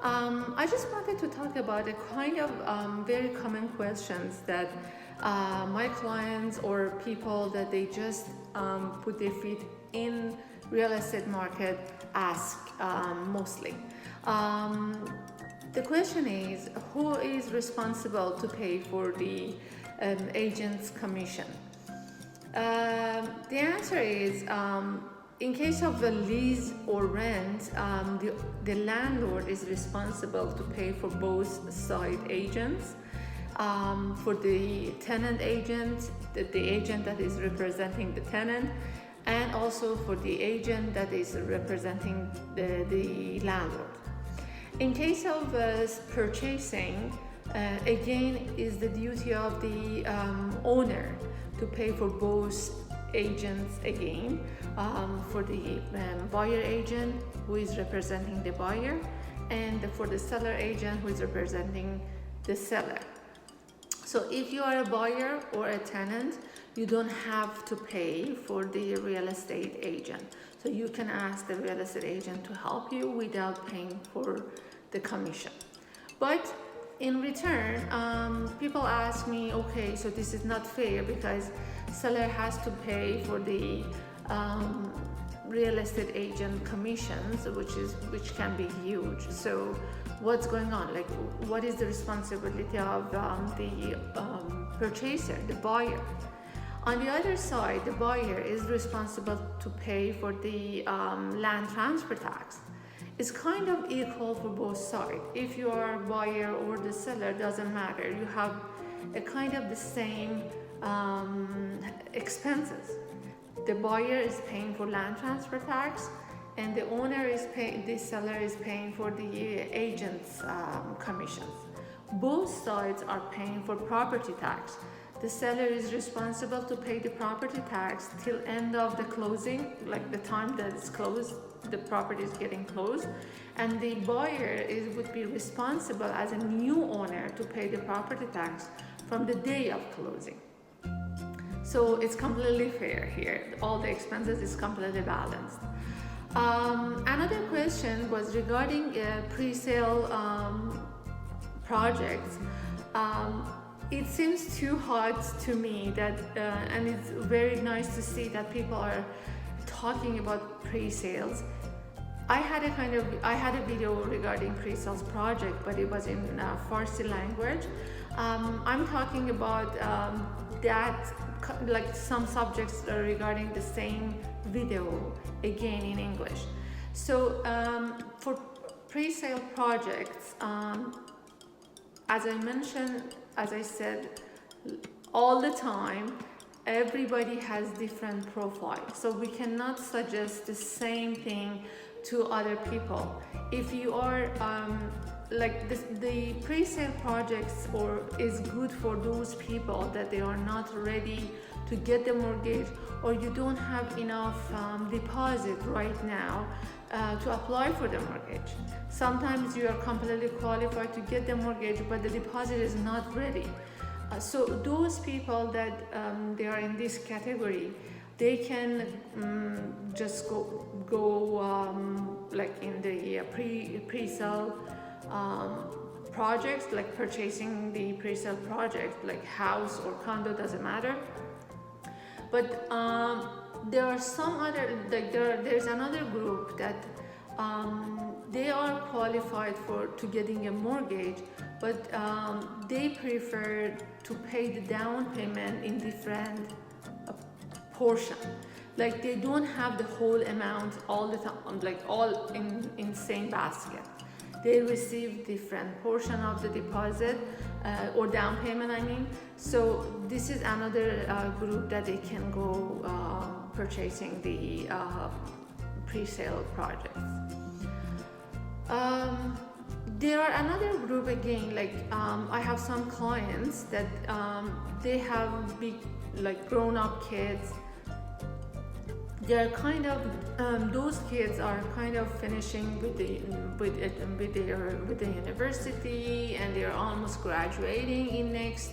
I just wanted to talk about a kind of very common questions that my clients or people that they just put their feet in real estate market ask mostly. The question is, who is responsible to pay for the agent's commission? The answer is, in case of a lease or rent, the landlord is responsible to pay for both side agents. For the tenant agent, the agent that is representing the tenant, and also for the agent that is representing the landlord. In case of purchasing, again, is the duty of the owner to pay for both agents again, for the buyer agent who is representing the buyer, and for the seller agent who is representing the seller. So if you are a buyer or a tenant, you don't have to pay for the real estate agent. So you can ask the real estate agent to help you without paying for the commission. But in return, people ask me, okay, so this is not fair because seller has to pay for the real estate agent commissions, which can be huge. So what's going on? Like, what is the responsibility of the purchaser, the buyer? On the other side, the buyer is responsible to pay for the land transfer tax. It's kind of equal for both sides. If you are a buyer or the seller, doesn't matter. You have a kind of the same expenses. The buyer is paying for land transfer tax, and the owner is paying, the seller is paying for the agent's commissions. Both sides are paying for property tax. The seller is responsible to pay the property tax till end of the closing, like the time that it's closed, the property is getting closed, and the buyer would be responsible as a new owner to pay the property tax from the day of closing. So it's completely fair here. All the expenses is completely balanced. Another question was regarding pre-sale projects. It seems too hot to me that, and it's very nice to see that people are talking about pre-sales. I had a video regarding pre-sales project, but it was in Farsi language. I'm talking about that, like some subjects regarding the same video again in English. So for pre-sale projects, as I mentioned, as I said, all the time, everybody has different profiles. So we cannot suggest the same thing to other people. If you are like the pre-sale projects is good for those people that they are not ready to get the mortgage, or you don't have enough deposit right now to apply for the mortgage. Sometimes you are completely qualified to get the mortgage, but the deposit is not ready. So those people that they are in this category, they can just go like in the pre-sale projects, like purchasing the pre-sale project, like house or condo, doesn't matter. But there are some other, like there's another group that they are qualified to getting a mortgage, but they prefer to pay the down payment in different portion. Like they don't have the whole amount all the time, like all in same basket. They receive different portion of the deposit or down payment, I mean. So this is another group that they can go purchasing the pre-sale projects. There are another group again, like I have some clients that they have big, like grown-up kids. They're kind of those kids are kind of finishing with the university, and they're almost graduating in next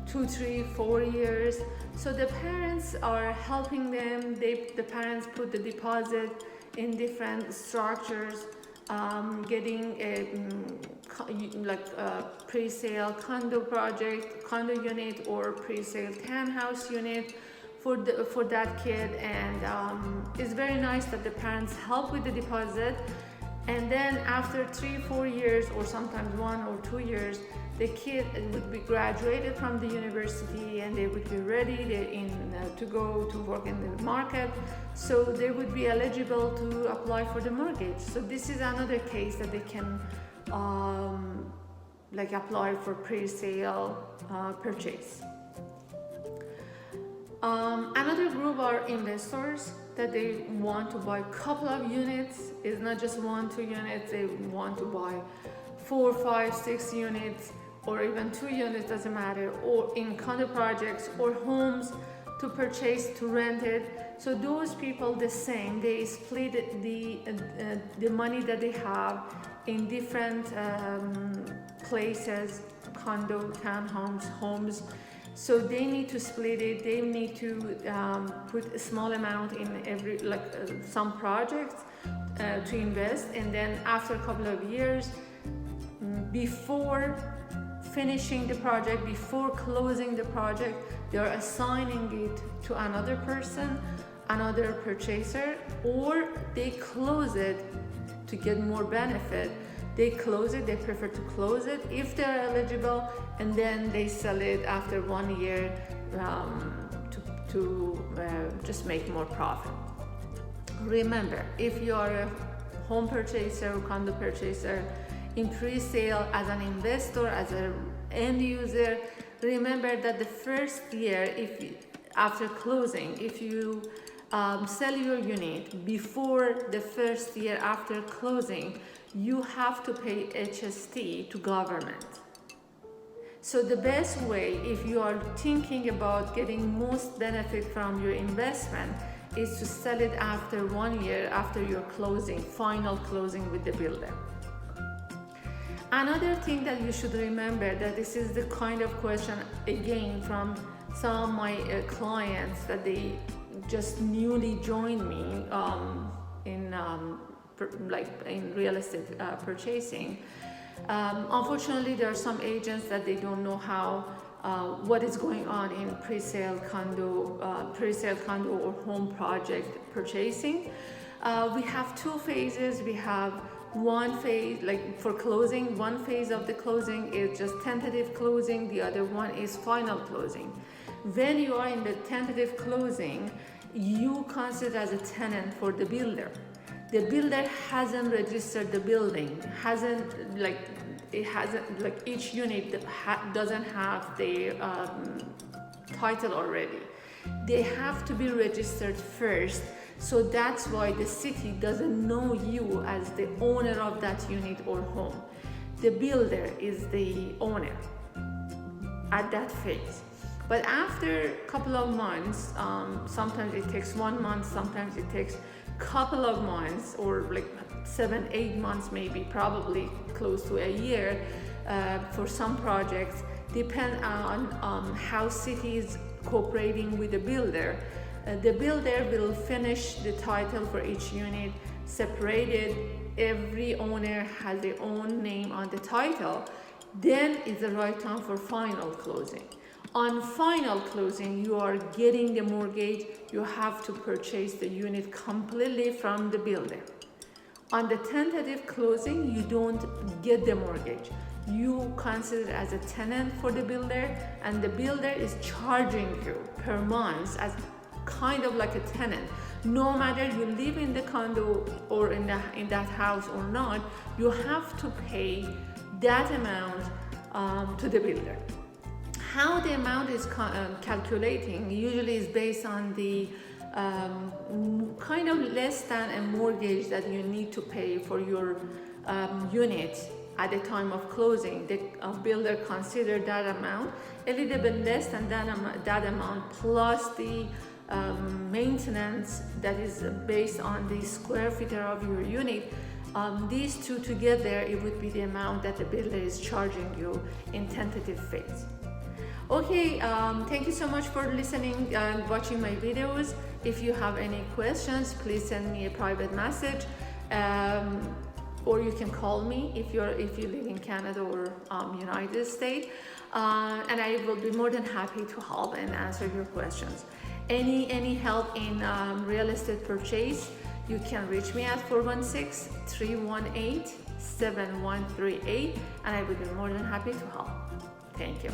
2, 3, 4 years. So the parents are helping them. The parents put the deposit in different structures getting a pre-sale condo project, condo unit, or pre-sale townhouse unit for that kid. And it's very nice that the parents help with the deposit, and then after 3-4 years, or sometimes 1 or 2 years, the kid would be graduated from the university and they would be ready to go to work in the market, so they would be eligible to apply for the mortgage. So this is another case that they can apply for pre-sale purchase. Another group are investors that they want to buy a couple of units. It's not just 1-2 units, they want to buy 4, 5, 6 units, or even 2 units, doesn't matter, or in condo projects or homes to purchase, to rent it. So those people, the same, they split the money that they have in different places, condo, townhomes, homes. So they need to split it. They need to put a small amount in every, some projects to invest, and then after a couple of years, before finishing the project, before closing the project, they are assigning it to another person, another purchaser, or they close it to get more benefit. They close it, they prefer to close it if they're eligible, and then they sell it after 1 year to just make more profit. Remember, if you are a home purchaser or condo purchaser in pre-sale, as an investor, as an end user, remember that the first year, after closing, if you sell your unit before the first year after closing, you have to pay HST to government. So the best way, if you are thinking about getting most benefit from your investment, is to sell it after 1 year after your closing, final closing with the builder. Another thing that you should remember, that this is the kind of question again from some of my clients that they just newly joined me in real estate purchasing. Unfortunately, there are some agents that they don't know what is going on in pre-sale condo or home project purchasing. We have 2 phases. We have one phase, for closing, one phase of the closing is just tentative closing, the other one is final closing. When you are in the tentative closing, you consider as a tenant for the builder. The builder hasn't registered the building, each unit doesn't have the title already. They have to be registered first. So that's why the city doesn't know you as the owner of that unit or home. The builder is the owner at that phase. But after a couple of months, sometimes it takes 1 month, sometimes it takes a couple of months, or 7-8 months, maybe, probably close to a year for some projects, depend on how city is cooperating with the builder. The builder will finish the title for each unit, separated. Every owner has their own name on the title. Then is the right time for final closing. On final closing, you are getting the mortgage. You have to purchase the unit completely from the builder. On the tentative closing, you don't get the mortgage. You consider as a tenant for the builder, and the builder is charging you per month as kind of like a tenant. No matter you live in the condo or in that house or not, you have to pay that amount to the builder. How the amount is calculating usually is based on the kind of less than a mortgage that you need to pay for your unit at the time of closing. The builder consider that amount, a little bit less than that amount, plus the maintenance that is based on the square feet of your unit. These two together, it would be the amount that the builder is charging you in tentative phase. Okay, thank you so much for listening and watching my videos. If you have any questions, please send me a private message. or you can call me if you live in Canada or United States, and I will be more than happy to help and answer your questions. Any help in real estate purchase, you can reach me at 416-318-7138, and I will be more than happy to help. Thank you.